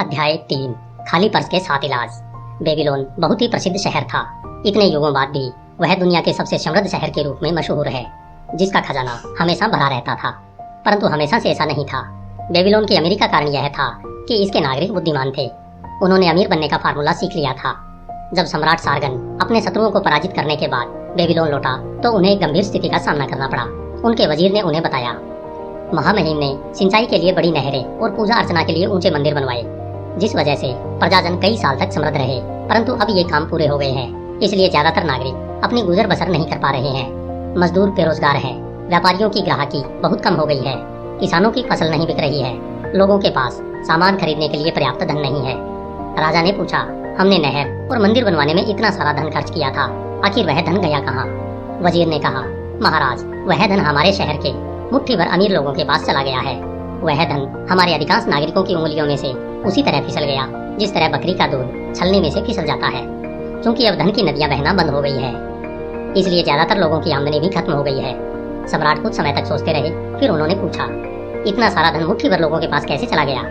अध्याय 3। खाली पर्स के साथ इलाज। बेबीलोन बहुत ही प्रसिद्ध शहर था। इतने युगों बाद भी वह दुनिया के सबसे समृद्ध शहर के रूप में मशहूर है, जिसका खजाना हमेशा भरा रहता था। परंतु हमेशा से ऐसा नहीं था। बेबीलोन की अमीरी का कारण यह था कि इसके नागरिक बुद्धिमान थे। उन्होंने अमीर बनने का फार्मूला सीख लिया था। जब सम्राट सारगन अपने शत्रुओं को पराजित करने के बाद बेबीलोन लौटा तो उन्हें एक गंभीर स्थिति का सामना करना पड़ा। उनके वजीर ने उन्हें बताया। महामहिम ने सिंचाई के लिए बड़ी नहरें और पूजा अर्चना के लिए ऊंचे मंदिर बनवाए, जिस वजह से प्रजाजन कई साल तक समृद्ध रहे। परंतु अब ये काम पूरे हो गए हैं, इसलिए ज्यादातर नागरिक अपनी गुजर बसर नहीं कर पा रहे हैं। मजदूर बेरोजगार हैं, व्यापारियों की ग्राहकी बहुत कम हो गई है, किसानों की फसल नहीं बिक रही है, लोगों के पास सामान खरीदने के लिए पर्याप्त धन नहीं है। राजा ने पूछा, हमने नहर और मंदिर बनवाने में इतना सारा धन खर्च किया था, आखिर वह धन गया कहाँ? वजीर ने कहा, महाराज, वह धन हमारे शहर के मुट्ठी भर अमीर लोगों के पास चला गया है। वह धन हमारे अधिकांश नागरिकों की उंगलियों में से उसी तरह फिसल गया जिस तरह बकरी का दूध छलनी में से फिसल जाता है। क्योंकि अब धन की नदियां बहना बंद हो गई है, इसलिए ज्यादातर लोगों की आमदनी भी खत्म हो गई है। सम्राट कुछ समय तक सोचते रहे, फिर उन्होंने पूछा, इतना सारा धन मुट्ठी भर लोगों के पास कैसे चला गया?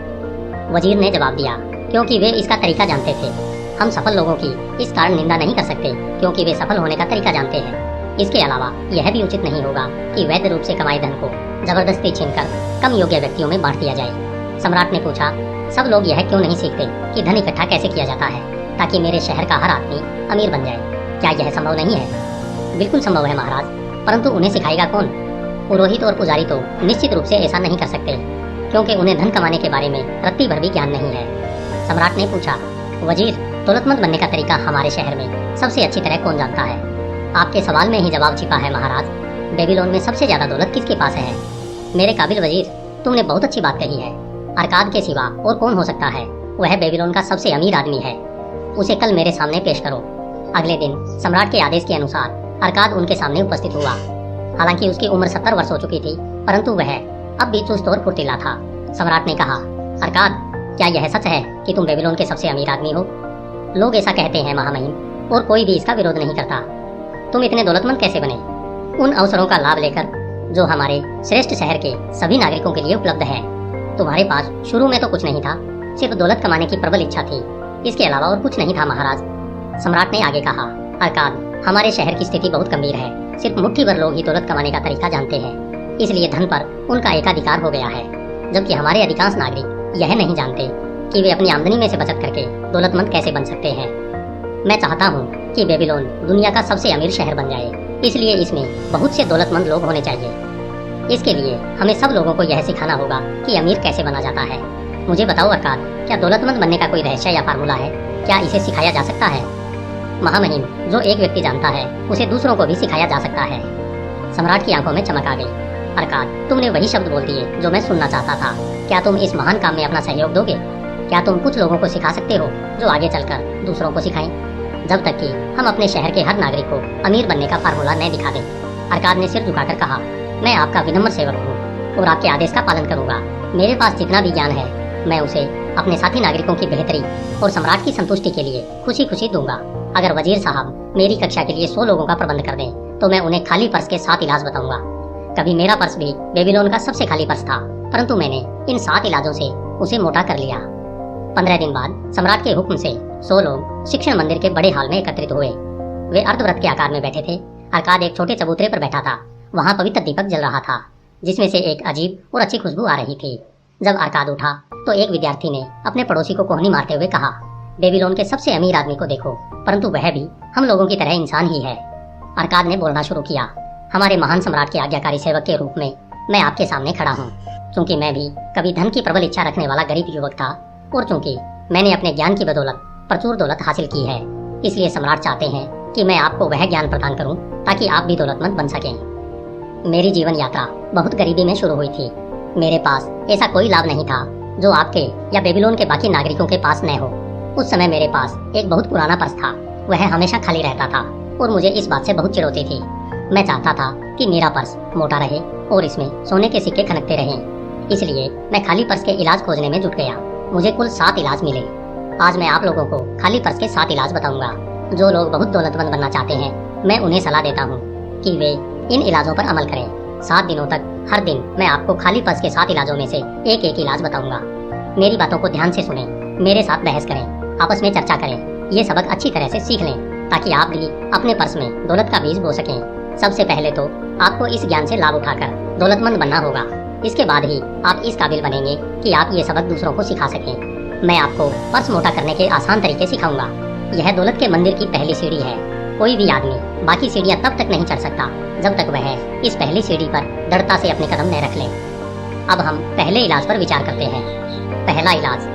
वजीर ने जवाब दिया, क्योंकि वे इसका तरीका जानते थे। हम सफल लोगों की इस कारण निंदा नहीं कर सकते, क्योंकि वे सफल होने का तरीका जानते हैं। इसके अलावा यह भी उचित नहीं होगा कि वैध रूप से कमाए धन को जबरदस्ती छीनकर कम योग्य व्यक्तियों में बांट दिया जाए। सम्राट ने पूछा, सब लोग यह क्यों नहीं सीखते कि धन इकट्ठा कैसे किया जाता है, ताकि मेरे शहर का हर आदमी अमीर बन जाए? क्या यह संभव नहीं है? बिल्कुल संभव है महाराज, परंतु उन्हें सिखाएगा कौन? पुरोहित और पुजारी तो निश्चित रूप से ऐसा नहीं कर सकते, क्योंकि उन्हें धन कमाने के बारे में रत्ती भर भी ज्ञान नहीं है। सम्राट ने पूछा, वजीर, दौलतमंद बनने का तरीका हमारे शहर में सबसे अच्छी तरह कौन जानता है? आपके सवाल में ही जवाब छिपा है महाराज। बेबीलोन में सबसे ज्यादा दौलत किसके पास है? मेरे काबिल वजीर, तुमने बहुत अच्छी बात कही है। अरकाद के सिवा और कौन हो सकता है? वह बेबीलोन का सबसे अमीर आदमी है। उसे कल मेरे सामने पेश करो। अगले दिन सम्राट के आदेश के अनुसार अरकाद उनके सामने उपस्थित हुआ। हालांकि उसकी उम्र 70 वर्ष हो चुकी थी, परंतु वह अब भी चुस्त और फुर्तीला था। सम्राट ने कहा, अरकाद, क्या यह सच है कि तुम बेबीलोन के सबसे अमीर आदमी हो? लोग ऐसा कहते हैं महामहिम, और कोई भी इसका विरोध नहीं करता। तुम इतने दौलतमंद कैसे बने? उन अवसरों का लाभ लेकर जो हमारे श्रेष्ठ शहर के सभी नागरिकों के लिए उपलब्ध है। तुम्हारे पास शुरू में तो कुछ नहीं था, सिर्फ दौलत कमाने की प्रबल इच्छा थी, इसके अलावा और कुछ नहीं था महाराज। सम्राट ने आगे कहा, अरकाद, हमारे शहर की स्थिति बहुत गंभीर है। सिर्फ मुट्ठी भर लोग ही दौलत कमाने का तरीका जानते हैं, इसलिए धन पर उनका एकाधिकार हो गया है, जबकि हमारे अधिकांश नागरिक यह नहीं जानते कि वे अपनी आमदनी में से बचत करके दौलतमंद कैसे बन सकते हैं। मैं चाहता हूँ कि बेबीलोन दुनिया का सबसे अमीर शहर बन जाए, इसलिए इसमें बहुत से दौलतमंद लोग होने चाहिए। इसके लिए हमें सब लोगों को यह सिखाना होगा कि अमीर कैसे बना जाता है। मुझे बताओ अरकाद, क्या दौलतमंद बनने का कोई रहस्य या फार्मूला है? क्या इसे सिखाया जा सकता है? महामहिम, जो एक व्यक्ति जानता है उसे दूसरों को भी सिखाया जा सकता है। सम्राट की आंखों में चमक आ गई। अरकाद, तुमने वही शब्द बोल दिए जो मैं सुनना चाहता था। क्या तुम इस महान काम में अपना सहयोग दोगे? क्या तुम कुछ लोगों को सिखा सकते हो जो आगे चलकर दूसरों को सिखाएं, जब तक कि हम अपने शहर के हर नागरिक को अमीर बनने का फार्मूला न दिखा दें? अरकाद ने सिर झुकाकर कहा, मैं आपका विनम्र सेवक हूँ और आपके आदेश का पालन करूंगा। मेरे पास जितना भी ज्ञान है मैं उसे अपने साथी नागरिकों की बेहतरी और सम्राट की संतुष्टि के लिए खुशी खुशी दूंगा। अगर वजीर साहब मेरी कक्षा के लिए 100 लोगों का प्रबंध कर दें तो मैं उन्हें खाली पर्स के 7 इलाज बताऊंगा। कभी मेरा पर्स भी बेबीलोन का सबसे खाली पर्स था, परंतु मैंने इन 7 इलाजों से उसे मोटा कर लिया। 15 दिन बाद सम्राट के हुक्म से 100 लोग शिक्षण मंदिर के बड़े हाल में एकत्रित हुए। वे अर्धव्रत के आकार में बैठे थे। अरकाद एक छोटे चबूतरे पर बैठा था। वहाँ पवित्र दीपक जल रहा था, जिसमें से एक अजीब और अच्छी खुशबू आ रही थी। जब अरकाद उठा तो एक विद्यार्थी ने अपने पड़ोसी को कोहनी मारते हुए कहा, बेबीलोन के सबसे अमीर आदमी को देखो, परंतु वह भी हम लोगों की तरह इंसान ही है। अरकाद ने बोलना शुरू किया, हमारे महान सम्राट के आज्ञाकारी सेवक के रूप में मैं आपके सामने खड़ा हूँ। चूंकि मैं भी कभी धन की प्रबल इच्छा रखने वाला गरीब युवक था, और चूंकि मैंने अपने ज्ञान की बदौलत प्रचुर दौलत हासिल की है, इसलिए सम्राट चाहते हैं कि मैं आपको वह ज्ञान प्रदान करूं ताकि आप भी दौलतमंद बन सकें। मेरी जीवन यात्रा बहुत गरीबी में शुरू हुई थी। मेरे पास ऐसा कोई लाभ नहीं था जो आपके या बेबीलोन के बाकी नागरिकों के पास न हो। उस समय मेरे पास एक बहुत पुराना पर्स था, वह हमेशा खाली रहता था और मुझे इस बात से बहुत चिढ़ होती थी। मैं चाहता था कि मेरा पर्स मोटा रहे और इसमें सोने के सिक्के खनकते रहें, इसलिए मैं खाली पर्स के इलाज खोजने में जुट गया। मुझे कुल 7 इलाज मिले। आज मैं आप लोगों को खाली पर्स के 7 इलाज बताऊंगा। जो लोग बहुत दौलतमंद बनना चाहते हैं, मैं उन्हें सलाह देता हूँ कि वे इन इलाजों पर अमल करें। 7 दिनों तक हर दिन मैं आपको खाली पर्स के 7 इलाजों में से एक एक इलाज बताऊंगा। मेरी बातों को ध्यान से सुनें मेरे साथ बहस करें, आपस में चर्चा करें, ये सबक अच्छी तरह से सीख लें ताकि आप भी अपने पर्स में दौलत का बीज बो सकें। सबसे पहले तो आपको इस ज्ञान से लाभ उठाकर दौलतमंद बनना होगा। इसके बाद ही आप इस काबिल बनेंगे कि आप ये सबक दूसरों को सिखा सकें। मैं आपको पर्स मोटा करने के आसान तरीके सिखाऊंगा। यह दौलत के मंदिर की पहली सीढ़ी है। कोई भी आदमी बाकी सीढ़ियां तब तक नहीं चढ़ सकता जब तक वह इस पहली सीढ़ी पर दृढ़ता से अपने कदम न रख ले। अब हम पहले इलाज पर विचार करते हैं। पहला इलाज,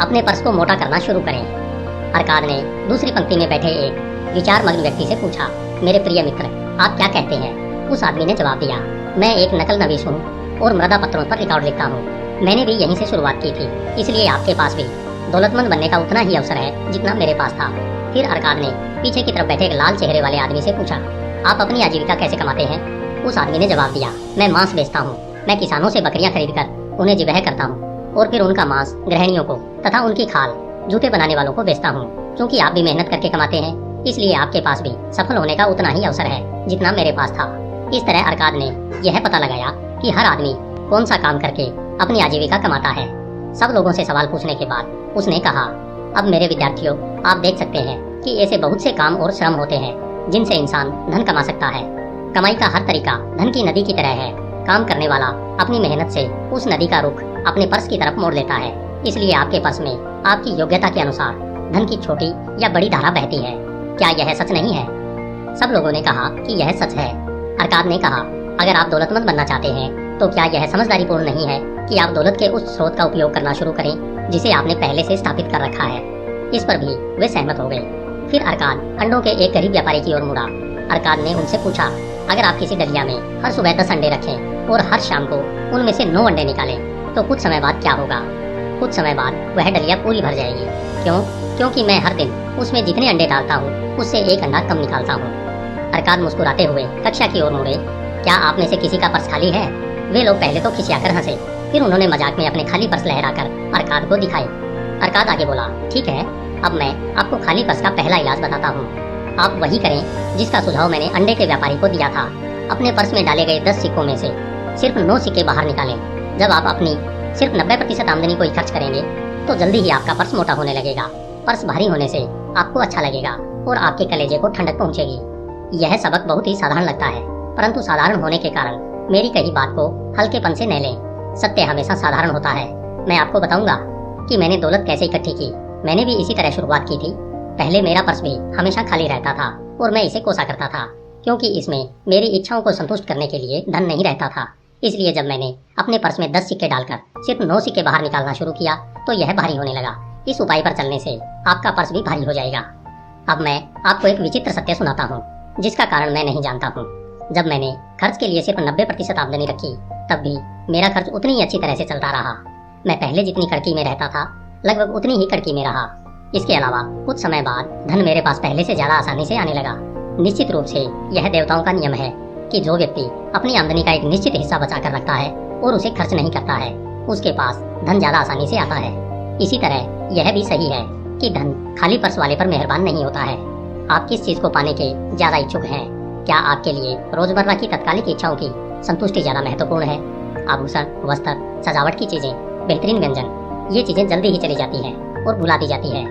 अपने पर्स को मोटा करना शुरू करें। अरकाद ने दूसरी पंक्ति में बैठे एक विचार मग्न व्यक्ति से पूछा, मेरे प्रिय मित्र, आप क्या कहते हैं? उस आदमी ने जवाब दिया, मैं एक नकल नवीस हूँ और मृदा पत्रों पर रिकॉर्ड लिखता हूँ। मैंने भी यहीं से शुरुआत की थी, इसलिए आपके पास भी दौलतमंद बनने का उतना ही अवसर है जितना मेरे पास था। फिर अरकाद ने पीछे की तरफ बैठे एक लाल चेहरे वाले आदमी से पूछा, आप अपनी आजीविका कैसे कमाते हैं? उस आदमी ने जवाब दिया, मैं मांस बेचता हूँ। मैं किसानों से बकरियां खरीदकर उन्हें ज़िबह करता हूँ और फिर उनका मांस गृहिणियों को तथा उनकी खाल जूते बनाने वालों को बेचता हूँ। क्योंकि आप भी मेहनत करके कमाते हैं, इसलिए आपके पास भी सफल होने का उतना ही अवसर है जितना मेरे पास था। इस तरह अरकाद ने यह पता लगाया कि हर आदमी कौन सा काम करके अपनी आजीविका कमाता है। सब लोगों से सवाल पूछने के बाद उसने कहा, अब मेरे विद्यार्थियों, आप देख सकते हैं कि ऐसे बहुत से काम और श्रम होते हैं जिनसे इंसान धन कमा सकता है। कमाई का हर तरीका धन की नदी की तरह है। काम करने वाला अपनी मेहनत से उस नदी का रुख अपने पर्स की तरफ मोड़ लेता है। इसलिए आपके पर्स में आपकी योग्यता के अनुसार धन की छोटी या बड़ी धारा बहती है। क्या यह सच नहीं है? सब लोगों ने कहा कि यह सच है। अरकाद ने कहा, अगर आप दौलतमंद बनना चाहते हैं तो क्या यह समझदारीपूर्ण नहीं है कि आप दौलत के उस स्रोत का उपयोग करना शुरू करें जिसे आपने पहले से स्थापित कर रखा है? इस पर भी वे सहमत हो गए। फिर अरकाद अंडों के एक गरीब व्यापारी की ओर मुड़ा। अरकाद ने उनसे पूछा, अगर आप किसी डलिया में हर सुबह 10 अंडे रखें और हर शाम को उनमें से 9 अंडे निकालें तो कुछ समय बाद क्या होगा? कुछ समय बाद वह डलिया पूरी भर जाएगी। क्यों? क्योंकि मैं हर दिन उसमें जितने अंडे डालता हूँ उससे एक अंडा कम निकालता हूँ। अरकाद मुस्कुराते हुए कक्षा की ओर मुड़े। क्या आप में से किसी का पर्स खाली है? वे लोग पहले तो खिसियाकर हंसे, फिर उन्होंने मजाक में अपने खाली पर्स लहराकर अरकाद को दिखाए। अरकाद आगे बोला, ठीक है, अब मैं आपको खाली पर्स का पहला इलाज बताता हूँ। आप वही करें जिसका सुझाव मैंने अंडे के व्यापारी को दिया था। अपने पर्स में डाले गए 10 सिक्कों में से सिर्फ 9 सिक्के बाहर निकालें। जब आप अपनी सिर्फ 90% आमदनी को ही खर्च करेंगे तो जल्दी ही आपका पर्स मोटा होने लगेगा। पर्स भारी होने से आपको अच्छा लगेगा और आपके कलेजे को ठंडक पहुंचेगी। यह सबक बहुत ही साधारण लगता है, परंतु साधारण होने के कारण मेरी कही बात को हल्केपन से न लें। सत्य हमेशा साधारण होता है। मैं आपको बताऊंगा कि मैंने दौलत कैसे इकट्ठी की। मैंने भी इसी तरह शुरुआत की थी। पहले मेरा पर्स भी हमेशा खाली रहता था और मैं इसे कोसा करता था, क्योंकि इसमें मेरी इच्छाओं को संतुष्ट करने के लिए धन नहीं रहता था। इसलिए जब मैंने अपने पर्स में 10 सिक्के डालकर सिर्फ 9 सिक्के बाहर निकालना शुरू किया तो यह भारी होने लगा। इस उपाय पर चलने से आपका पर्स भी भारी हो जाएगा। अब मैं आपको एक विचित्र सत्य सुनाता हूँ जिसका कारण मैं नहीं जानता हूँ। जब मैंने खर्च के लिए सिर्फ 90% आमदनी रखी तब भी मेरा खर्च उतनी ही अच्छी तरह से चलता रहा। मैं पहले जितनी कड़की में रहता था लगभग उतनी ही कड़की में रहा। इसके अलावा कुछ समय बाद धन मेरे पास पहले से ज्यादा आसानी से आने लगा। निश्चित रूप से यह देवताओं का नियम है कि जो व्यक्ति अपनी आमदनी का एक निश्चित हिस्सा बचा कर रखता है और उसे खर्च नहीं करता है उसके पास धन ज्यादा आसानी से आता है। इसी तरह यह भी सही है कि धन खाली पर्स वाले पर मेहरबान नहीं होता है। आप किस चीज को पाने के ज्यादा इच्छुक हैं? क्या आपके लिए रोजमर्रा की तत्कालिक इच्छाओं की संतुष्टि ज्यादा महत्वपूर्ण है? आभूषण, वस्त्र, सजावट की चीजें, बेहतरीन व्यंजन, ये चीजें जल्दी ही चली जाती हैं और भुला दी जाती है।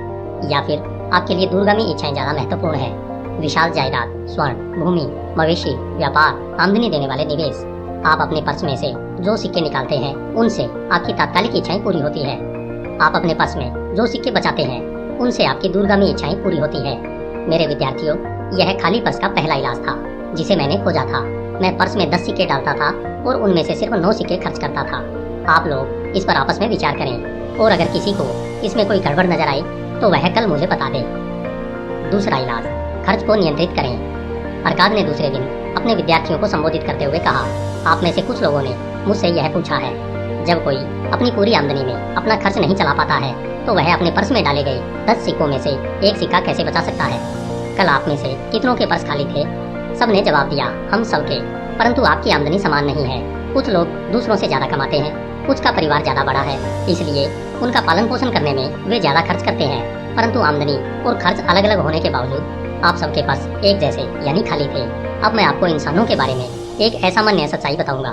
या फिर आपके लिए दूरगामी इच्छाएं ज्यादा महत्वपूर्ण है? विशाल जायदाद, स्वर्ण, भूमि, मवेशी, व्यापार, आमदनी देने वाले निवेश। आप अपने पर्स में से जो सिक्के निकालते हैं उनसे आपकी तात्कालिक इच्छाएं पूरी होती है। आप अपने पर्स में जो सिक्के बचाते हैं उनसे आपकी दूरगामी इच्छाएं पूरी होती है। मेरे विद्यार्थियों, यह खाली पर्स का पहला इलाज था जिसे मैंने खोजा था। मैं पर्स में 10 सिक्के डालता था और उनमें से सिर्फ 9 सिक्के खर्च करता था। आप लोग इस पर आपस में विचार करें और अगर किसी को इसमें कोई गड़बड़ नजर आए तो वह कल मुझे बता दे। दूसरा इलाज, खर्च को नियंत्रित करें। अरकाद ने दूसरे दिन अपने विद्यार्थियों को संबोधित करते हुए कहा, आप में से कुछ लोगों ने मुझसे यह पूछा है, जब कोई अपनी पूरी आमदनी में अपना खर्च नहीं चला पाता है तो वह अपने पर्स में डाले गए 10 सिक्कों में से एक सिक्का कैसे बचा सकता है? कल आप में से कितनों के पर्स खाली थे? सबने जवाब दिया, हम सबके। परंतु आपकी आमदनी समान नहीं है। कुछ लोग दूसरों से ज्यादा कमाते हैं, कुछ का परिवार ज्यादा बड़ा है, इसलिए उनका पालन पोषण करने में वे ज्यादा खर्च करते हैं। परंतु आमदनी और खर्च अलग अलग होने के बावजूद आप सबके पास एक जैसे यानी खाली थे। अब मैं आपको इंसानों के बारे में एक असामान्य सच्चाई बताऊंगा।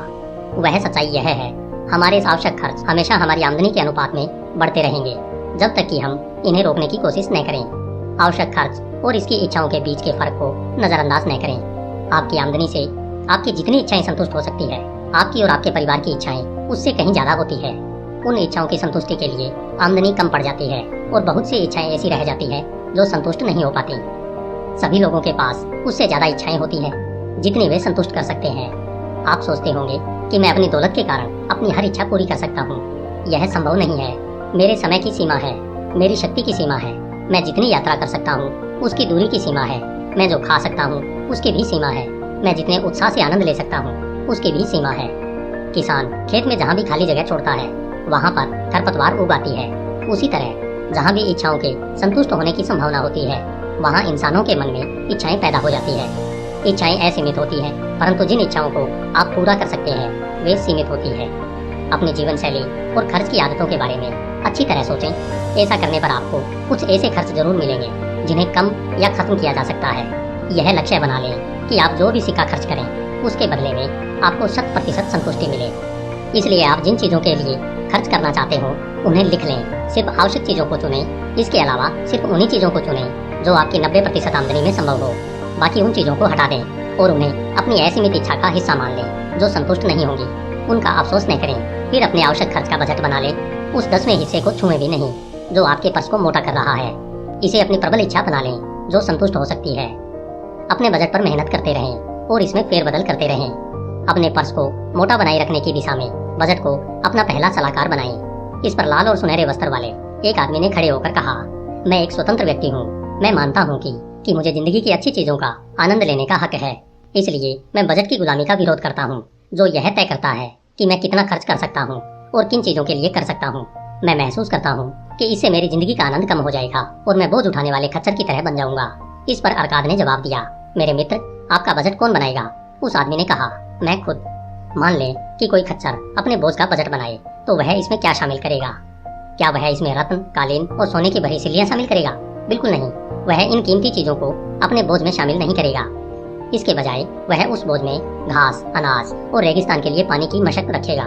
वह सच्चाई यह है, हमारे आवश्यक खर्च हमेशा हमारी आमदनी के अनुपात में बढ़ते रहेंगे। जब तक कि हम इन्हें रोकने की कोशिश न करें। आवश्यक खर्च और इसकी इच्छाओं के बीच के फर्क को नजरअंदाज न करें। आपकी आमदनी से आपकी जितनी इच्छाएं संतुष्ट हो सकती है, आपकी और आपके परिवार की इच्छाएं उससे कहीं ज्यादा होती है। उन इच्छाओं की संतुष्टि के लिए आमदनी कम पड़ जाती है और बहुत सी इच्छाएं ऐसी रह जाती है जो संतुष्ट नहीं हो पाती। सभी लोगों के पास उससे ज्यादा इच्छाएं होती हैं जितनी वे संतुष्ट कर सकते हैं। आप सोचते होंगे कि मैं अपनी दौलत के कारण अपनी हर इच्छा पूरी कर सकता हूँ। यह संभव नहीं है। मेरे समय की सीमा है, मेरी शक्ति की सीमा है। मैं जितनी यात्रा कर सकता हूँ उसकी दूरी की सीमा है। मैं जो खा सकता हूँ उसकी भी सीमा है। मैं जितने उत्साह से आनंद ले सकता हूँ उसकी भी सीमा है। किसान खेत में जहाँ भी खाली जगह छोड़ता है वहाँ पर खरपतवार उगाती है। उसी तरह जहाँ भी इच्छाओं के संतुष्ट होने की संभावना होती है वहाँ इंसानों के मन में इच्छाएं पैदा हो जाती है। इच्छाएं असीमित होती हैं, परंतु जिन इच्छाओं को आप पूरा कर सकते हैं वे सीमित होती है। अपनी जीवन शैली और खर्च की आदतों के बारे में अच्छी तरह सोचें। ऐसा करने पर आपको कुछ ऐसे खर्च जरूर मिलेंगे जिन्हें कम या खत्म किया जा सकता है। यह लक्ष्य बना लें कि आप जो भी सिक्का खर्च करें उसके बदले में आपको 100% संतुष्टि मिले। इसलिए आप जिन चीजों के लिए खर्च करना चाहते हो उन्हें लिख लें। सिर्फ आवश्यक चीजों को चुनें। इसके अलावा सिर्फ उन्हीं चीजों को चुनें जो आपकी 90% आमदनी में संभव हो। बाकी उन चीजों को हटा दें और उन्हें अपनी असीमित इच्छा का हिस्सा मान लें जो संतुष्ट नहीं होंगी। उनका अफसोस न करें। फिर अपने आवश्यक खर्च का बजट बना लें। उस 10वें हिस्से को छुएं भी नहीं जो आपके पर्स को मोटा कर रहा है। इसे अपनी प्रबल इच्छा बना लें जो संतुष्ट हो सकती है। अपने बजट पर मेहनत करते रहें और इसमें फेरबदल करते रहें। अपने पर्स को मोटा बनाए रखने की दिशा में बजट को अपना पहला सलाहकार बनाएं। इस पर लाल और सुनहरे वस्त्र वाले एक आदमी ने खड़े होकर कहा, मैं एक स्वतंत्र व्यक्ति हूँ। मैं मानता हूँ कि मुझे जिंदगी की अच्छी चीजों का आनंद लेने का हक है। इसलिए मैं बजट की गुलामी का विरोध करता हूँ जो यह तय करता है कि मैं कितना खर्च कर सकता हूँ और किन चीजों के लिए कर सकता हूँ। मैं महसूस करता हूँ कि इससे मेरी जिंदगी का आनंद कम हो जाएगा और मैं बोझ उठाने वाले खच्चर की तरह बन जाऊंगा। इस पर अरकाद ने जवाब दिया, मेरे मित्र, आपका बजट कौन बनाएगा? उस आदमी ने कहा, मैं खुद। मान लें कि कोई खच्चर अपने बोझ का बजट बनाए तो वह इसमें क्या शामिल करेगा? क्या वह इसमें रत्न, कालीन और सोने की भरी सिल्लियां शामिल करेगा? बिल्कुल नहीं। वह इन कीमती चीजों को अपने बोझ में शामिल नहीं करेगा। इसके बजाय वह उस बोझ में घास, अनाज और रेगिस्तान के लिए पानी की मशक रखेगा।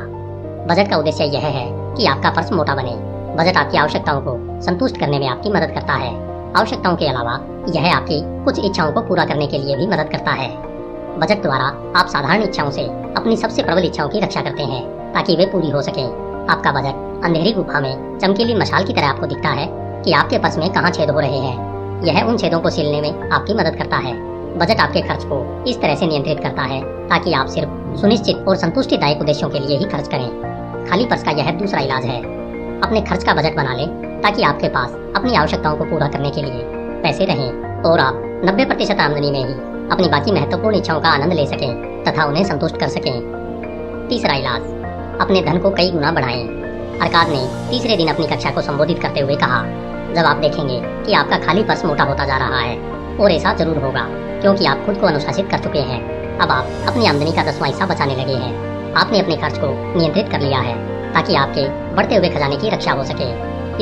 बजट का उद्देश्य यह है कि आपका पर्स मोटा बने। बजट आपकी आवश्यकताओं को संतुष्ट करने में आपकी मदद करता है। आवश्यकताओं के अलावा यह आपकी कुछ इच्छाओं को पूरा करने के लिए भी मदद करता है। बजट द्वारा आप साधारण इच्छाओं से अपनी सबसे प्रबल इच्छाओं की रक्षा करते हैं ताकि वे पूरी हो सकें। आपका बजट अंधेरी गुफा में चमकीली मशाल की तरह आपको दिखता है कि आपके पर्स में कहाँ छेद हो रहे हैं। यह उन छेदों को सीलने में आपकी मदद करता है। बजट आपके खर्च को इस तरह से नियंत्रित करता है ताकि आप सिर्फ सुनिश्चित और संतुष्टिदायक उद्देश्यों के लिए ही खर्च करें। खाली पर्स का यह दूसरा इलाज है। अपने खर्च का बजट बना लें ताकि आपके पास अपनी आवश्यकताओं को पूरा करने के लिए पैसे रहें और आप 90% आमदनी में ही अपनी बाकी महत्वपूर्ण इच्छाओं का आनंद ले सकें तथा उन्हें संतुष्ट कर सकें। तीसरा इलाज, अपने धन को कई गुना बढ़ाएं। अरकाद ने तीसरे दिन अपनी कक्षा को संबोधित करते हुए कहा, जब आप देखेंगे कि आपका खाली पर्स मोटा होता जा रहा है, और ऐसा जरूर होगा क्योंकि आप खुद को अनुशासित कर चुके हैं। अब आप अपनी आमदनी का 10वां हिस्सा बचाने लगे हैं। आपने अपने खर्च को नियंत्रित कर लिया है ताकि आपके बढ़ते हुए खजाने की रक्षा हो सके।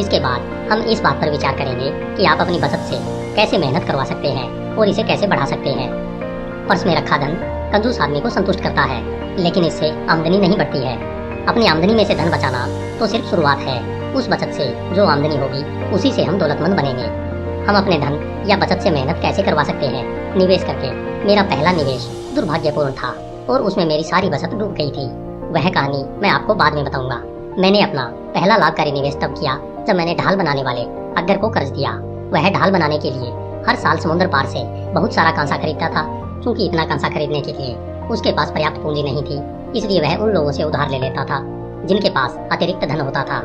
इसके बाद हम इस बात पर विचार करेंगे कि आप अपनी बचत से कैसे मेहनत करवा सकते हैं और इसे कैसे बढ़ा सकते हैं। पर्स में रखा धन कंजूस आदमी को संतुष्ट करता है, लेकिन इससे आमदनी नहीं बढ़ती है। अपनी आमदनी में से धन बचाना तो सिर्फ शुरुआत है। उस बचत से जो आमदनी होगी उसी से हम दौलतमंद बनेंगे। हम अपने धन या बचत से मेहनत कैसे करवा सकते हैं? निवेश करके। मेरा पहला निवेश दुर्भाग्यपूर्ण था और उसमें मेरी सारी बचत डूब गई थी। वह कहानी मैं आपको बाद में बताऊंगा। मैंने अपना पहला लाभकारी निवेश तब किया जब मैंने ढाल बनाने वाले अकबर को कर्ज दिया। वह ढाल बनाने के लिए हर साल समुद्र पार से बहुत सारा कांसा खरीदता था। क्योंकि इतना कांसा खरीदने के लिए उसके पास पर्याप्त पूंजी नहीं थी, इसलिए वह उन लोगों से उधार ले लेता था जिनके पास अतिरिक्त धन होता था।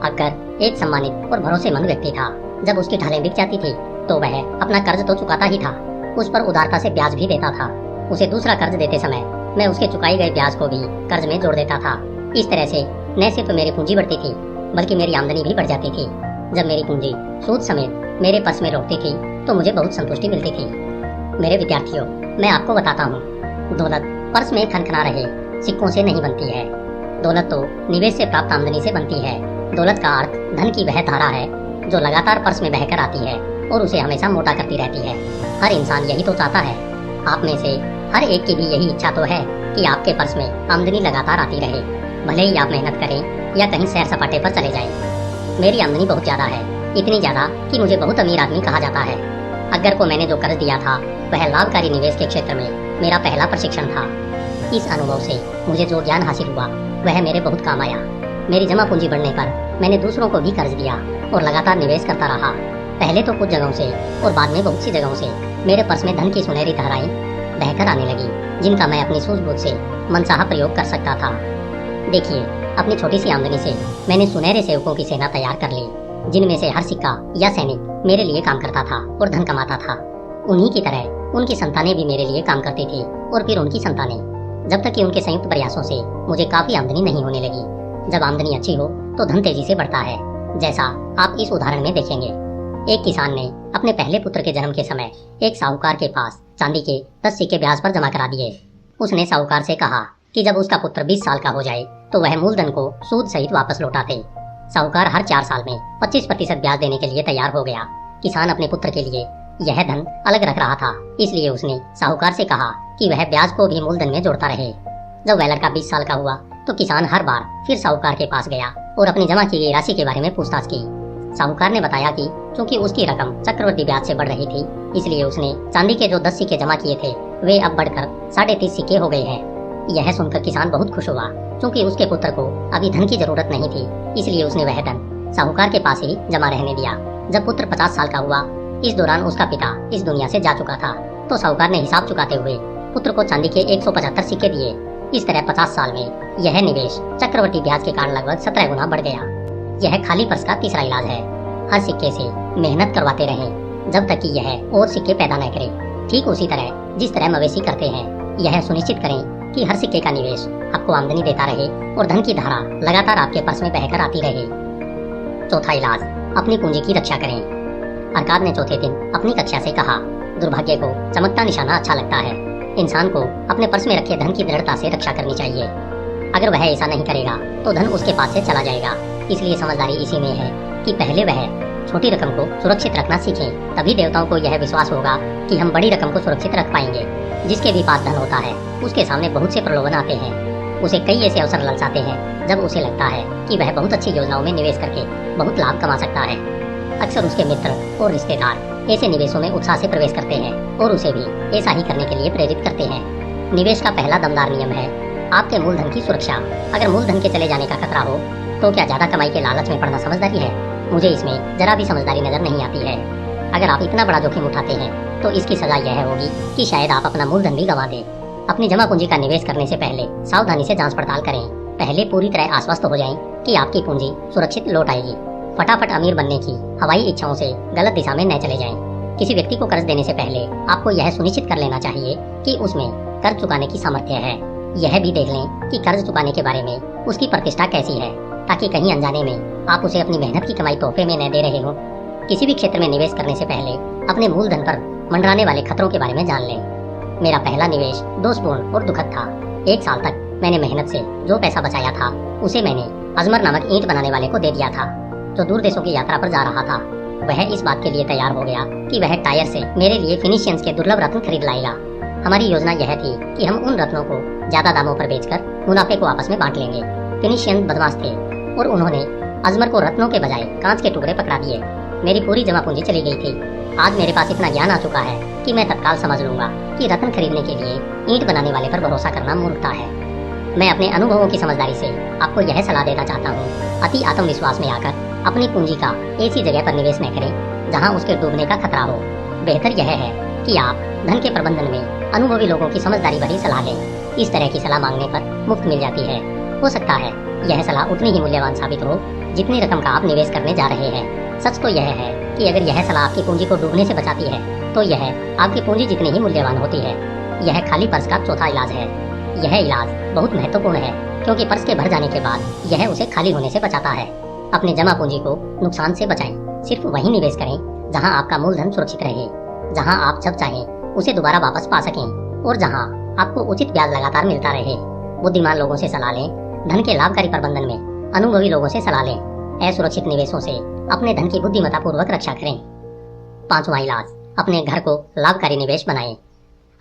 अकबर एक सम्मानित और भरोसेमंद व्यक्ति था। जब उसकी ढालें बिक जाती थी तो वह अपना कर्ज तो चुकाता ही था, उस पर उदारता से ब्याज भी देता था। उसे दूसरा कर्ज देते समय मैं उसके चुकाए गए ब्याज को भी कर्ज में जोड़ देता था। इस तरह से न सिर्फ मेरी पूंजी बढ़ती थी बल्कि मेरी आमदनी भी बढ़ जाती थी। जब मेरी पूंजी सूद समेत मेरे पर्स में लौटती थी तो मुझे बहुत संतुष्टि मिलती थी। मेरे विद्यार्थियों, मैं आपको बताता हूँ, दौलत पर्स में खनखना रहे सिक्कों से नहीं बनती है। दौलत तो निवेश से प्राप्त आमदनी से बनती है। दौलत का अर्थ धन की वह धारा है जो लगातार पर्स में बहकर आती है और उसे हमेशा मोटा करती रहती है। हर इंसान यही तो चाहता है। आप में से हर एक की भी यही इच्छा तो है कि आपके पर्स में आमदनी लगातार आती रहे, भले ही आप मेहनत करें या कहीं सैर सपाटे पर चले जाएं। मेरी आमदनी बहुत ज्यादा है, इतनी ज्यादा कि मुझे बहुत अमीर आदमी कहा जाता है। अकबर को मैंने जो कर्ज दिया था वह लाभकारी निवेश के क्षेत्र में मेरा पहला प्रशिक्षण था। इस अनुभव से मुझे जो ज्ञान हासिल हुआ वह मेरे बहुत काम आया। मेरी जमा पूंजी बढ़ने पर मैंने दूसरों को भी कर्ज दिया और लगातार निवेश करता रहा। पहले तो कुछ जगहों से और बाद में बहुत सी जगहों से मेरे पर्स में धन की सुनहरी धाराएं बहकर आने लगी, जिनका मैं अपनी सूझबूझ से मनचाहा प्रयोग कर सकता था। देखिए, अपनी छोटी सी आमदनी से मैंने सुनहरे सेवकों की सेना तैयार कर ली, जिनमें से हर सिक्का या सैनिक मेरे लिए काम करता था और धन कमाता था। उन्हीं की तरह उनकी संतानें भी मेरे लिए काम करती थी और फिर उनकी संतानें, जब तक कि उनके संयुक्त प्रयासों से मुझे काफी आमदनी नहीं होने लगी। जब आमदनी अच्छी हो तो धन तेजी से बढ़ता है, जैसा आप इस उदाहरण में देखेंगे। एक किसान ने अपने पहले पुत्र के जन्म के समय एक साहूकार के पास चांदी के 10 सिक्के ब्याज पर जमा करा दिए। उसने साहूकार से कहा कि जब उसका पुत्र 20 साल का हो जाए तो वह मूलधन को सूद सहित वापस लौटा दे। साहूकार हर 4 साल में 25% ब्याज देने के लिए तैयार हो गया। किसान अपने पुत्र के लिए यह धन अलग रख रहा था, इसलिए उसने साहूकार से कहा कि वह ब्याज को भी मूलधन में जोड़ता रहे। जब वह लड़का 20 साल का हुआ तो किसान हर बार फिर साहूकार के पास गया और अपनी जमा की गई राशि के बारे में पूछताछ की। साहूकार ने बताया कि चूंकि उसकी रकम चक्रवृद्धि ब्याज से बढ़ रही थी, इसलिए उसने चांदी के जो 10 सिक्के जमा किए थे वे अब बढ़कर 30.5 सिक्के हो गए हैं। यह सुनकर किसान बहुत खुश हुआ। चूंकि उसके पुत्र को अभी धन की जरूरत नहीं थी, इसलिए उसने वह धन साहूकार के पास ही जमा रहने दिया। जब पुत्र 50 साल का हुआ, इस दौरान उसका पिता इस दुनिया से जा चुका था, तो साहूकार ने हिसाब चुकाते हुए पुत्र को चांदी के 175 सिक्के दिए। इस तरह 50 साल में यह निवेश चक्रवृद्धि ब्याज के कारण लगभग 17 गुना बढ़ गया। यह खाली पर्स का तीसरा इलाज है। हर सिक्के से मेहनत करवाते रहें जब तक कि यह और सिक्के पैदा न करे। ठीक उसी तरह जिस तरह मवेशी करते हैं, यह सुनिश्चित करें कि हर सिक्के का निवेश आपको आमदनी देता रहे और धन की धारा लगातार आपके पर्स में बहकर आती रहे। चौथा इलाज, अपनी पूंजी की रक्षा करें। अरकाद ने चौथे दिन अपनी कक्षा से कहा, दुर्भाग्य को चमकता निशाना अच्छा लगता है। इंसान को अपने पर्स में रखे धन की दृढ़ता से रक्षा करनी चाहिए। अगर वह ऐसा नहीं करेगा तो धन उसके पास से चला जाएगा। इसलिए समझदारी इसी में है कि पहले वह छोटी रकम को सुरक्षित रखना सीखें। तभी देवताओं को यह विश्वास होगा कि हम बड़ी रकम को सुरक्षित रख पाएंगे। जिसके भी पास धन होता है उसके सामने बहुत से प्रलोभन आते हैं। उसे कई ऐसे अवसर ललचाते हैं जब उसे लगता है कि वह बहुत अच्छी योजनाओं में निवेश करके बहुत लाभ कमा सकता है। अक्सर उसके मित्र और रिश्तेदार ऐसे निवेशों में उत्साह से प्रवेश करते हैं और उसे भी ऐसा ही करने के लिए प्रेरित करते हैं। निवेश का पहला दमदार नियम है आपके मूलधन की सुरक्षा। अगर मूलधन के चले जाने का खतरा हो तो क्या ज्यादा कमाई के लालच में पड़ना समझदारी है? मुझे इसमें जरा भी समझदारी नजर नहीं आती है। अगर आप इतना बड़ा जोखिम उठाते हैं तो इसकी सजा यह होगी कि शायद आप अपना मूलधन भी गंवा दें। अपनी जमा पूंजी का निवेश करने से पहले सावधानी से जांच पड़ताल करें। पहले पूरी तरह आश्वस्त हो जाएं कि आपकी पूंजी सुरक्षित लौट आएगी। फटाफट अमीर बनने की हवाई इच्छाओं से गलत दिशा में न चले जाएं। किसी व्यक्ति को कर्ज देने से पहले आपको यह सुनिश्चित कर लेना चाहिए कि उसमें कर्ज चुकाने की सामर्थ्य है। यह भी देख लें कि कर्ज चुकाने के बारे में उसकी प्रतिष्ठा कैसी है, ताकि कहीं अनजाने में आप उसे अपनी मेहनत की कमाई तोहफे में न दे रहे हो। किसी भी क्षेत्र में निवेश करने से पहले अपने मूलधन पर मंडराने वाले खतरों के बारे में जान लें। मेरा पहला निवेश दोषपूर्ण और दुखद था। 1 साल तक मैंने मेहनत से जो पैसा बचाया था उसे मैंने अजमर नामक ईंट बनाने वाले को दे दिया था, जो दूर देशों की यात्रा पर जा रहा था। वह इस बात के लिए तैयार हो गया कि वह टायर से मेरे लिए फिनिशियंस के दुर्लभ रत्न खरीद लाएगा। हमारी योजना यह थी कि हम उन रत्नों को ज्यादा दामों पर बेचकर मुनाफे को आपस में बांट लेंगे। फिनिशियन बदमाश थे और उन्होंने अजमर को रत्नों के बजाय कांच के टुकड़े पकड़ा दिए। मेरी पूरी जमा पूंजी चली गई थी। आज मेरे पास इतना ज्ञान आ चुका है कि मैं तत्काल समझ लूंगा कि रत्न खरीदने के लिए ईंट बनाने वाले पर भरोसा करना मूर्खता है। मैं अपने अनुभवों की समझदारी से आपको यह सलाह देना चाहता हूँ, अति आत्मविश्वास में आकर अपनी पूंजी का ऐसी जगह पर निवेश न करें जहाँ उसके डूबने का खतरा हो। बेहतर यह है कि आप धन के प्रबंधन में अनुभवी लोगों की समझदारी भरी सलाह लें। इस तरह की सलाह मांगने पर मुफ्त मिल जाती है। हो सकता है यह सलाह उतनी ही मूल्यवान साबित हो जितनी रकम का आप निवेश करने जा रहे हैं। सच तो यह है कि अगर यह सलाह आपकी पूंजी को डूबने से बचाती है तो यह आपकी पूंजी जितनी ही मूल्यवान होती है। यह खाली पर्स का चौथा इलाज है। यह इलाज बहुत महत्वपूर्ण है क्योंकि पर्स के भर जाने के बाद यह उसे खाली होने से बचाता है। अपने जमा पूंजी को नुकसान से बचाएं। सिर्फ वही निवेश करें जहां आपका मूलधन सुरक्षित रहे, जहां आप जब चाहें उसे दोबारा वापस पा सकें और जहां आपको उचित ब्याज लगातार मिलता रहे। बुद्धिमान लोगों से सलाह लें। धन के लाभकारी प्रबंधन में अनुभवी लोगों से सलाह लें। असुरक्षित निवेशों से अपने धन की बुद्धिमत्ता पूर्वक रक्षा करें। 5वां इलाज, अपने घर को लाभकारी निवेश बनाएं।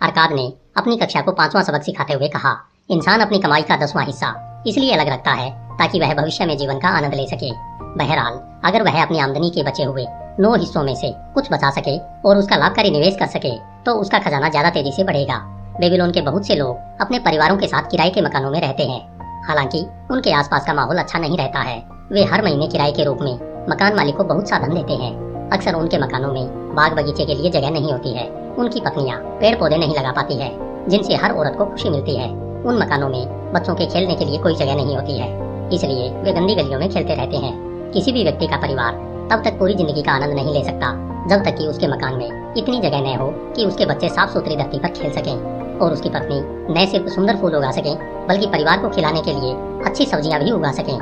अरकाद ने अपनी कक्षा को 5वां सबक सिखाते हुए कहा, इंसान अपनी कमाई का 10वां हिस्सा इसलिए अलग रखता है ताकि वह भविष्य में जीवन का आनंद ले सके। बहरहाल अगर वह अपनी आमदनी के बचे हुए 9 हिस्सों में से कुछ बचा सके और उसका लाभकारी निवेश कर सके तो उसका खजाना ज्यादा तेजी से बढ़ेगा। बेबीलोन के बहुत से लोग अपने परिवारों के साथ किराए के मकानों में रहते हैं। हालांकि उनके आसपास का माहौल अच्छा नहीं रहता है। वे हर महीने किराए के रूप में मकान मालिक को बहुत सा धन देते हैं। अक्सर उनके मकानों में बाग बगीचे के लिए जगह नहीं होती है। उनकी पत्नियां पेड़ पौधे नहीं लगा पाती है जिनसे हर औरत को खुशी मिलती है। उन मकानों में बच्चों के खेलने के लिए कोई जगह नहीं होती है, इसलिए वे गंदी गलियों में खेलते रहते हैं। किसी भी व्यक्ति का परिवार तब तक पूरी जिंदगी का आनंद नहीं ले सकता जब तक कि उसके मकान में इतनी जगह न हो कि उसके बच्चे साफ सुथरी धरती पर खेल सकें और उसकी पत्नी न सिर्फ सुंदर फूल उगा सकें बल्कि परिवार को खिलाने के लिए अच्छी सब्जियां भी उगा सकें।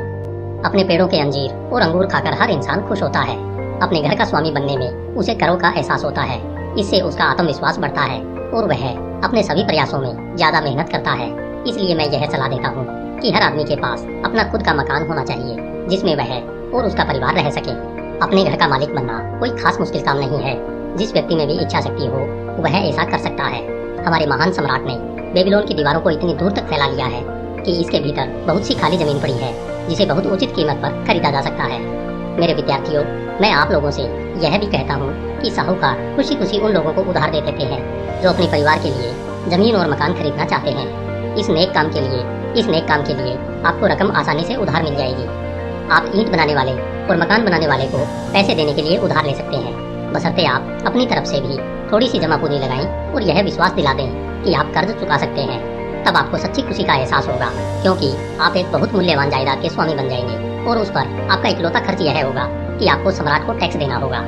अपने पेड़ों के अंजीर और अंगूर खाकर हर इंसान खुश होता है। अपने घर का स्वामी बनने में उसे करों का एहसास होता है। इससे उसका आत्मविश्वास बढ़ता है और वह अपने सभी प्रयासों में ज्यादा मेहनत करता है। इसलिए मैं यह सलाह देता हूँ कि हर आदमी के पास अपना खुद का मकान होना चाहिए जिसमें वह और उसका परिवार रह सके। अपने घर का मालिक बनना कोई खास मुश्किल काम नहीं है। जिस व्यक्ति में भी इच्छा शक्ति हो वह ऐसा कर सकता है। हमारे महान सम्राट ने बेबीलोन की दीवारों को इतनी दूर तक फैला लिया है कि इसके भीतर बहुत सी खाली जमीन पड़ी है जिसे बहुत उचित कीमत पर खरीदा जा सकता है। मेरे विद्यार्थियों, मैं आप लोगों से यह भी कहता हूँ कि साहूकार खुशी खुशी उन लोगों को उधार दे देते हैं जो अपने परिवार के लिए जमीन और मकान खरीदना चाहते हैं। इस नेक काम के लिए आपको रकम आसानी से उधार मिल जाएगी। आप ईंट बनाने वाले और मकान बनाने वाले को पैसे देने के लिए उधार ले सकते हैं, बशर्ते आप अपनी तरफ से भी थोड़ी सी जमा पूंजी लगाएं और यह विश्वास दिला दें कि आप कर्ज चुका सकते हैं। तब आपको सच्ची खुशी का एहसास होगा, क्योंकि आप एक बहुत मूल्यवान जायदाद के स्वामी बन जाएंगे और उस पर आपका इकलौता खर्च यह होगा कि आपको सम्राट को टैक्स देना होगा।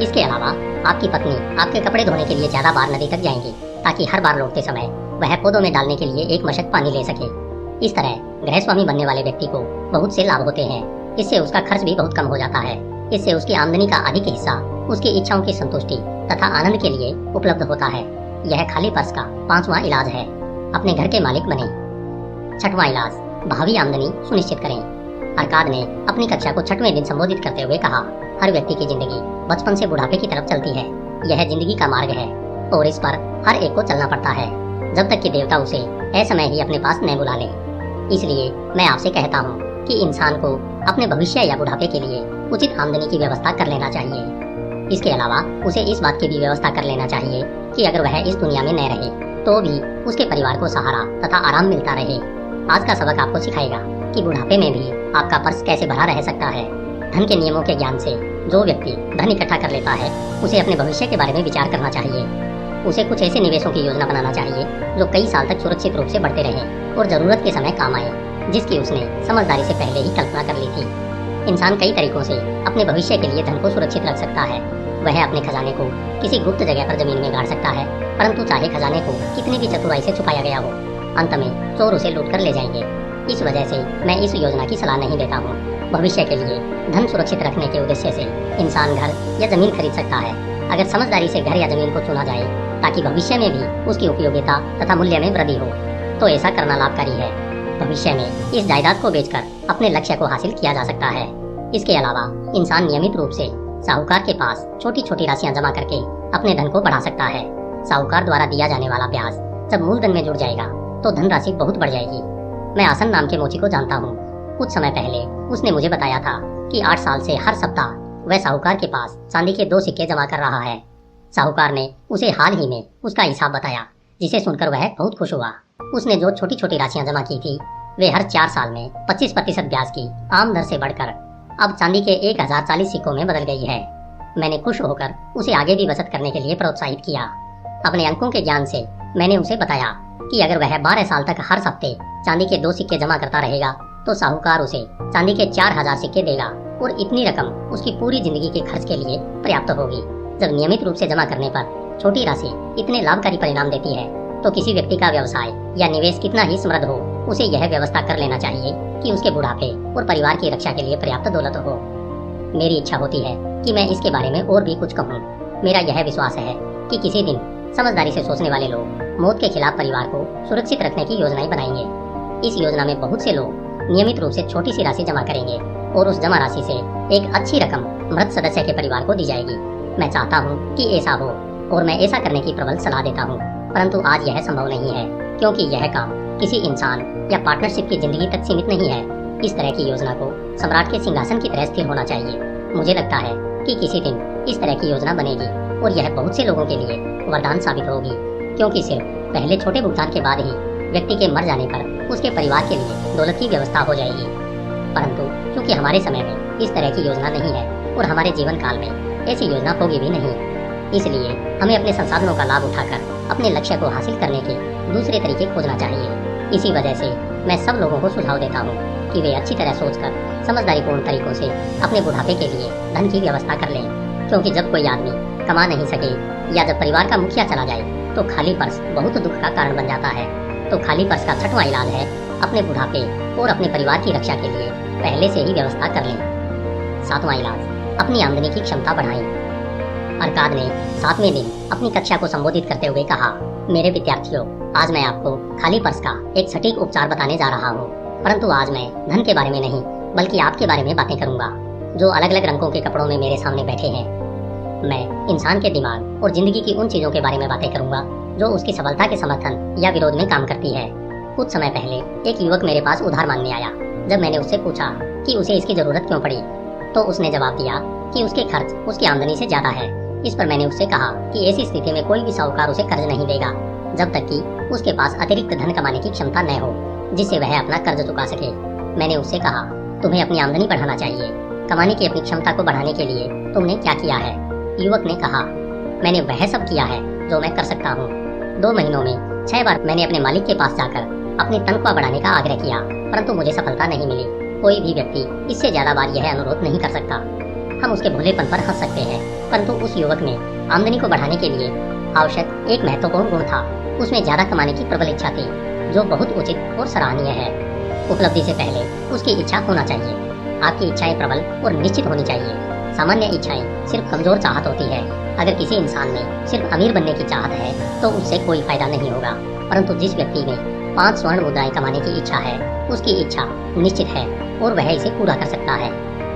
इसके अलावा आपकी पत्नी आपके कपड़े धोने के लिए ज्यादा बार नदी तक जाएंगी ताकि हर बार लौटते समय वह पौधों में डालने के लिए एक मशक पानी ले सके। इस तरह गृह स्वामी बनने वाले व्यक्ति को बहुत से लाभ होते हैं। इससे उसका खर्च भी बहुत कम हो जाता है। इससे उसकी आमदनी का अधिक हिस्सा उसकी इच्छाओं की संतुष्टि तथा आनंद के लिए उपलब्ध होता है। यह खाली पर्स का 5वां इलाज है। अपने घर के मालिक बने। 6वां इलाज, भावी आमदनी सुनिश्चित करें। अरकाद ने अपनी कक्षा को 6वें दिन संबोधित करते हुए कहा, हर व्यक्ति की जिंदगी बचपन से बुढ़ापे की तरफ चलती है। यह जिंदगी का मार्ग है और इस पर हर एक को चलना पड़ता है जब तक कि देवता उसे असमय ही अपने पास न बुला ले। इसलिए मैं आपसे कहता हूँ कि इंसान को अपने भविष्य या बुढ़ापे के लिए उचित आमदनी की व्यवस्था कर लेना चाहिए। इसके अलावा उसे इस बात की भी व्यवस्था कर लेना चाहिए कि अगर वह इस दुनिया में न रहे तो भी उसके परिवार को सहारा तथा आराम मिलता रहे। आज का सबक आपको सिखाएगा कि बुढ़ापे में भी आपका पर्स कैसे भरा रह सकता है। धन के नियमों के ज्ञान से जो व्यक्ति धन इकट्ठा कर लेता है उसे अपने भविष्य के बारे में विचार करना चाहिए। उसे कुछ ऐसे निवेशों की योजना बनाना चाहिए जो कई साल तक सुरक्षित रूप से बढ़ते रहें और जरूरत के समय काम आए, जिसकी उसने समझदारी से पहले ही कल्पना कर ली थी। इंसान कई तरीकों से अपने भविष्य के लिए धन को सुरक्षित रख सकता है। वह अपने खजाने को किसी गुप्त जगह पर जमीन में गाड़ सकता है, परंतु चाहे खजाने को कितनी भी चतुराई से छुपाया गया हो, अंत में चोर उसे लूट कर ले जाएंगे। इस वजह से मैं इस योजना की सलाह नहीं देता हूँ। भविष्य के लिए धन सुरक्षित रखने के उद्देश्य से इंसान घर या जमीन खरीद सकता है। अगर समझदारी से घर या जमीन को चुना जाए ताकि भविष्य में भी उसकी उपयोगिता तथा मूल्य में वृद्धि हो, तो ऐसा करना लाभकारी है। भविष्य में इस जायदाद को बेचकर अपने लक्ष्य को हासिल किया जा सकता है। इसके अलावा इंसान नियमित रूप से साहूकार के पास छोटी छोटी राशियां जमा करके अपने धन को बढ़ा सकता है। साहूकार द्वारा दिया जाने वाला ब्याज जब मूलधन में जुड़ जाएगा तो धनराशि बहुत बढ़ जाएगी। मैं आसन नाम के मोची को जानता हूँ। कुछ समय पहले उसने मुझे बताया था कि 8 साल से हर सप्ताह वह साहूकार के पास चांदी के 2 सिक्के जमा कर रहा है। साहूकार ने उसे हाल ही में उसका हिसाब बताया, जिसे सुनकर वह बहुत खुश हुआ। उसने जो छोटी छोटी राशियां जमा की थी वे हर 4 साल में 25% ब्याज की आम दर से बढ़कर अब चांदी के 1040 सिक्कों में बदल गई है। मैंने खुश होकर उसे आगे भी बचत करने के लिए प्रोत्साहित किया। अपने अंकों के ज्ञान से मैंने उसे बताया कि अगर वह 12 साल तक हर हफ्ते चांदी के 2 सिक्के जमा करता रहेगा तो साहूकार उसे चांदी के 4000 सिक्के देगा और इतनी रकम उसकी पूरी जिंदगी के खर्च के लिए पर्याप्त होगी। जब नियमित रूप से जमा करने पर छोटी राशि इतने लाभकारी परिणाम देती है तो किसी व्यक्ति का व्यवसाय या निवेश कितना ही समृद्ध हो, उसे यह व्यवस्था कर लेना चाहिए कि उसके बुढ़ापे और परिवार की रक्षा के लिए पर्याप्त दौलत हो। मेरी इच्छा होती है कि मैं इसके बारे में और भी कुछ कहूँ। मेरा यह विश्वास है कि किसी दिन समझदारी से सोचने वाले लोग मौत के खिलाफ परिवार को सुरक्षित रखने की योजनाएं बनाएंगे। इस योजना में बहुत से लोग नियमित रूप से छोटी सी राशि जमा करेंगे और उस जमा राशि से एक अच्छी रकम मृत सदस्य के परिवार को दी जाएगी। मैं चाहता हूँ कि ऐसा हो और मैं ऐसा करने की प्रबल सलाह देता हूँ, परंतु आज यह संभव नहीं है क्योंकि यह काम किसी इंसान या पार्टनरशिप की जिंदगी तक सीमित नहीं है। इस तरह की योजना को सम्राट के सिंहासन की तरह स्थिर होना चाहिए। मुझे लगता है कि किसी दिन इस तरह की योजना बनेगी और यह बहुत से लोगों के लिए वरदान साबित होगी, क्योंकि सिर्फ पहले छोटे भुगतान के बाद ही व्यक्ति के मर जाने पर उसके परिवार के लिए दौलत की व्यवस्था हो जाएगी। परंतु क्योंकि हमारे समय में इस तरह की योजना नहीं है और हमारे जीवन काल में ऐसी योजना होगी भी नहीं, इसलिए हमें अपने संसाधनों का लाभ उठाकर अपने लक्ष्य को हासिल करने के दूसरे तरीके खोजना चाहिए। इसी वजह से मैं सब लोगों को सुझाव देता हूँ कि वे अच्छी तरह सोचकर समझदारीपूर्ण तरीकों से अपने बुढ़ापे के लिए धन की व्यवस्था कर लें, क्योंकि जब कोई आदमी कमा नहीं सके या जब परिवार का मुखिया चला जाए तो खाली पर्स बहुत दुख का कारण बन जाता है। तो खाली पर्स का छठवां इलाज है अपने बुढ़ापे और अपने परिवार की रक्षा के लिए पहले से ही व्यवस्था कर लें। सातवां इलाज, अपनी आमदनी की क्षमता बढ़ाएं। अरकाद ने 7वें दिन अपनी कक्षा को संबोधित करते हुए कहा, मेरे विद्यार्थियों, आज मैं आपको खाली पर्स का एक सटीक उपचार बताने जा रहा हूँ। परंतु आज मैं धन के बारे में नहीं बल्कि आपके बारे में बातें करूंगा, जो अलग अलग रंगों के कपड़ों में मेरे सामने बैठे हैं। मैं इंसान के दिमाग और जिंदगी की उन चीजों के बारे में बातें करूंगा जो उसकी सफलता के समर्थन या विरोध में काम करती है। कुछ समय पहले एक युवक मेरे पास उधार मांगने आया। जब मैंने उससे पूछा कि उसे इसकी जरूरत क्यों पड़ी, तो उसने जवाब दिया कि उसके खर्च उसकी आमदनी से ज्यादा है। इस पर मैंने उससे कहा कि ऐसी स्थिति में कोई भी साहूकार उसे कर्ज नहीं देगा जब तक कि उसके पास अतिरिक्त धन कमाने की क्षमता न हो जिससे वह अपना कर्ज चुका सके। मैंने उससे कहा, तुम्हें अपनी आमदनी बढ़ाना चाहिए। कमाने की अपनी क्षमता को बढ़ाने के लिए तुमने क्या किया है? युवक ने कहा, मैंने वह सब किया है जो मैं कर सकता हूँ। 2 महीनों में 6 बार मैंने अपने मालिक के पास जाकर अपनी तनख्वाह बढ़ाने का आग्रह किया, परंतु मुझे सफलता नहीं मिली। कोई भी व्यक्ति इससे ज्यादा बार यह अनुरोध नहीं कर सकता। हम उसके भोलेपन पर हंस सकते हैं, परंतु उस युवक में आमदनी को बढ़ाने के लिए आवश्यक एक महत्वपूर्ण गुण था। उसमें ज्यादा कमाने की प्रबल इच्छा थी, जो बहुत उचित और सराहनीय है। उपलब्धि से पहले उसकी इच्छा होना चाहिए। आपकी इच्छाएं प्रबल और निश्चित होनी चाहिए। सामान्य इच्छाएं सिर्फ कमजोर चाहत होती है। अगर किसी इंसान में सिर्फ अमीर बनने की चाहत है तो उससे कोई फायदा नहीं होगा, परंतु जिस व्यक्ति में 5 स्वर्ण मुद्राएं कमाने की इच्छा है, उसकी इच्छा निश्चित है और वह इसे पूरा कर सकता है।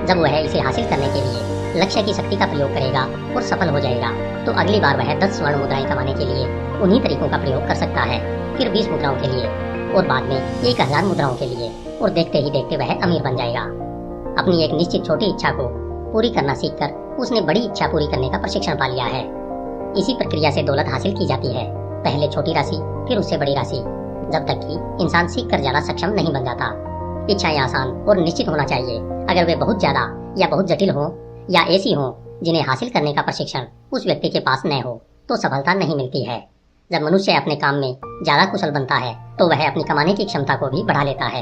जब वह इसे हासिल करने के लिए लक्ष्य की शक्ति का प्रयोग करेगा और सफल हो जाएगा, तो अगली बार वह 10 स्वर्ण मुद्राएं कमाने के लिए उन्हीं तरीकों का प्रयोग कर सकता है, फिर 20 मुद्राओं के लिए और बाद में 1000 मुद्राओं के लिए, और देखते ही देखते वह अमीर बन जाएगा। अपनी एक निश्चित छोटी इच्छा को पूरी करना सीखकर उसने बड़ी इच्छा पूरी करने का प्रशिक्षण पा लिया है। इसी प्रक्रिया से दौलत हासिल की जाती है, पहले छोटी राशि फिर उससे बड़ी राशि, जब तक कि इंसान सीख कर ज्यादा सक्षम नहीं बन जाता। इच्छाएं आसान और निश्चित होना चाहिए। अगर वे बहुत ज्यादा या बहुत जटिल हो या ऐसी हो जिन्हें हासिल करने का प्रशिक्षण उस व्यक्ति के पास न हो, तो सफलता नहीं मिलती है। जब मनुष्य अपने काम में ज्यादा कुशल बनता है तो वह अपनी कमाने की क्षमता को भी बढ़ा लेता है।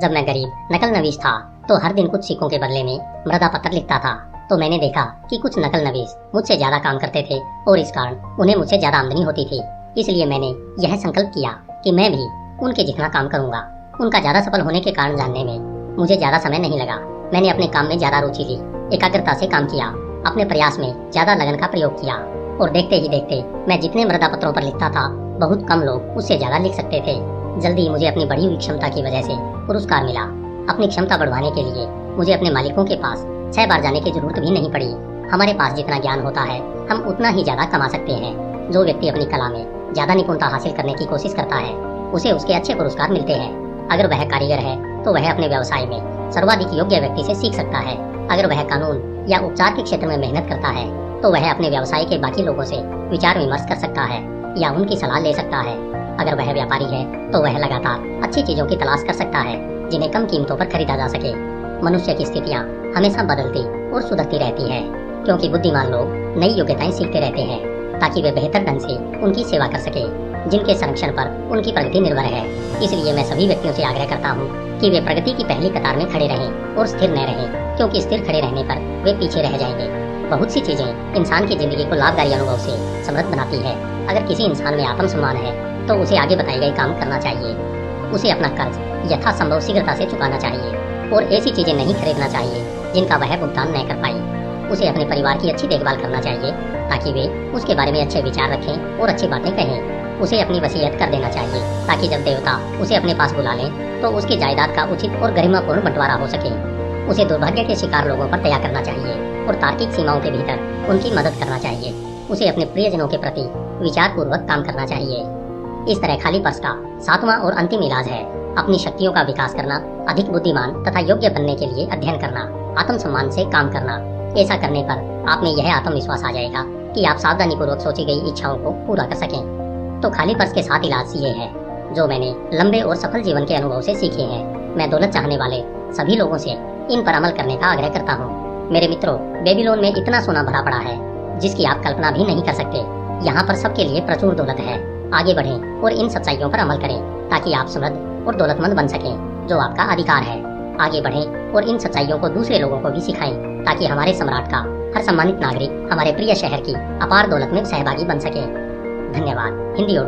जब मैं गरीब नकल नवीस था तो हर दिन कुछ सिक्कों के बदले में मृदा पत्र लिखता था, तो मैंने देखा कि कुछ नकल नवीस मुझसे ज्यादा काम करते थे और इस कारण उन्हें मुझसे ज्यादा आमदनी होती थी। इसलिए मैंने यह संकल्प किया कि मैं भी उनके जितना काम करूंगा। उनका ज्यादा सफल होने के कारण जानने में मुझे ज्यादा समय नहीं लगा। मैंने अपने काम में ज्यादा रुचि ली, एकाग्रता से काम किया, अपने प्रयास में ज्यादा लगन का प्रयोग किया, और देखते ही देखते मैं जितने मृदा पत्रों पर लिखता था, बहुत कम लोग उससे ज्यादा लिख सकते थे। जल्दी ही मुझे अपनी बढ़ी हुई क्षमता की वजह से पुरस्कार मिला। अपनी क्षमता बढ़वाने के लिए मुझे अपने मालिकों के पास 6 बार जाने की जरूरत भी नहीं पड़ी। हमारे पास जितना ज्ञान होता है, हम उतना ही ज्यादा कमा सकते हैं। जो व्यक्ति अपनी कला में ज्यादा निपुणता हासिल करने की कोशिश करता है, उसे उसके अच्छे पुरस्कार मिलते हैं। अगर वह कारीगर है तो वह अपने व्यवसाय में सर्वाधिक योग्य व्यक्ति से सीख सकता है। अगर वह कानून या उपचार के क्षेत्र में मेहनत करता है तो वह अपने व्यवसाय के बाकी लोगों से विचार विमर्श कर सकता है या उनकी सलाह ले सकता है। अगर वह व्यापारी है तो वह लगातार अच्छी चीजों की तलाश कर सकता है जिन्हें कम कीमतों पर खरीदा जा सके। मनुष्य की स्थितियाँ हमेशा बदलती और सुधरती रहती है, क्योंकि बुद्धिमान लोग नई योग्यताएं सीखते रहते हैं ताकि वे बेहतर ढंग से उनकी सेवा कर सके, जिनके संरक्षण पर उनकी प्रगति निर्भर है। इसलिए मैं सभी व्यक्तियों से आग्रह करता हूँ कि वे प्रगति की पहली कतार में खड़े रहें और स्थिर न रहें, क्योंकि स्थिर खड़े रहने पर वे पीछे रह जाएंगे। बहुत सी चीजें इंसान की जिंदगी को लाभकारी अनुभव से समृद्ध बनाती है। अगर किसी इंसान में आत्मसम्मान है तो उसे आगे बताए गए काम करना चाहिए। उसे अपना कर्ज यथासंभव शीघ्रता से चुकाना चाहिए और ऐसी चीजें नहीं खरीदना चाहिए जिनका वह भुगतान न कर पाए। उसे अपने परिवार की अच्छी देखभाल करना चाहिए ताकि वे उसके बारे में अच्छे विचार रखें और अच्छी बातें कहें। उसे अपनी वसीयत कर देना चाहिए ताकि जब देवता उसे अपने पास बुला लें तो उसकी जायदाद का उचित और गरिमापूर्ण बंटवारा हो सके। उसे दुर्भाग्य के शिकार लोगों पर दया करना चाहिए और तार्किक सीमाओं के भीतर उनकी मदद करना चाहिए। उसे अपने प्रियजनों के प्रति विचार पूर्वक काम करना चाहिए। इस तरह खाली पर्स का 7वां और अंतिम इलाज है अपनी शक्तियों का विकास करना अधिक बुद्धिमान तथा योग्य बनने के लिए अध्ययन करना, आत्मसम्मान से काम करना। ऐसा करने पर आप में यह आत्मविश्वास आ जाएगा कि आप सावधानी पूर्वक सोची गई इच्छाओं को पूरा कर सकें। तो खाली पर्स के साथ इलाज ये है जो मैंने लंबे और सफल जीवन के अनुभव से सीखे हैं। मैं दौलत चाहने वाले सभी लोगों से इन पर अमल करने का आग्रह करता हूँ। मेरे मित्रों, बेबीलोन में इतना सोना भरा पड़ा है जिसकी आप कल्पना भी नहीं कर सकते। यहाँ पर सबके लिए प्रचुर दौलत है। आगे बढ़ें और इन सच्चाइयों पर अमल करें ताकि आप समृद्ध और दौलतमंद बन सकें, जो आपका अधिकार है। आगे बढ़ें और इन सच्चाइयों को दूसरे लोगों को भी सिखाएं ताकि हमारे सम्राट का हर सम्मानित नागरिक हमारे प्रिय शहर की अपार दौलत में सहभागी बन सके। धन्यवाद। हिंदी ऑडियो